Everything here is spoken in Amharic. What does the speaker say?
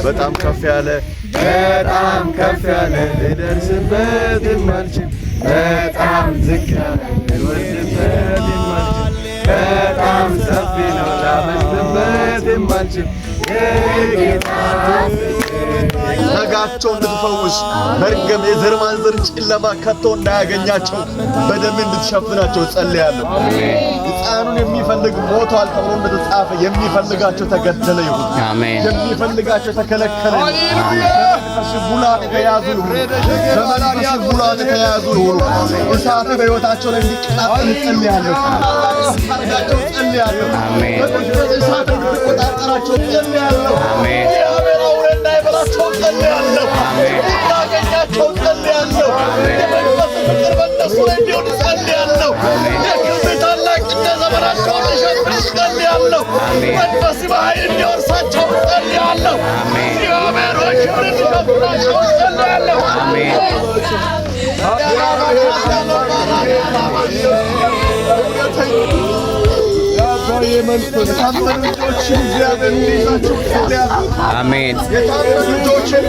በጣም ከፍ ያለ ልደርስበት የማልችል በጣም ዝቅ ያለ ልወርድበት የማልችል በጣም ሰፊ ነው ላመልጥበት የማልችል ነጋቸው እንድትፈውስ መርገም የዘር ማንዘር ጨለማ ከቶ እንዳያገኛቸው በደም እንድትሸፍናቸው ጸልያለሁ። ሕፃኑን የሚፈልግ ሞቷል ተብሎ እንደተጻፈ የሚፈልጋቸው ተገደለ ይሁን። የሚፈልጋቸው ተከለከለ ይሁን። ቡላን የተያዙ ይሁኑ። በመንፈስ ቡላን የተያዙ ይሁኑ። እሳት በሕይወታቸው ላይ እንዲቀጣጠል ጸልያለሁ። አርጋቸው ጸልያለሁ። እሳት እንዲቆጣጠራቸው ጸልያለሁ። እንዳይበላቸው ጸልያለሁ። እንዳገኛቸው ጸልያለሁ። የመንፈስ ፍቅር በእነሱ ላይ እንዲሆን ጸልያለሁ። የክብር ታላቅነት ዘመናቸውን እንዲሸፍን ጸልያለሁ። መንፈስ በኃይል እንዲወርሳቸው ጸልያለሁ። እግዚአብሔር ሆይ ክብር እንዲሸፍናቸው ጸልያለሁ። የታመኑ ልጆችን እግዚአብሔር እንዲይዛቸው ጸልያለሁ። አሜን። የታመኑ ልጆችን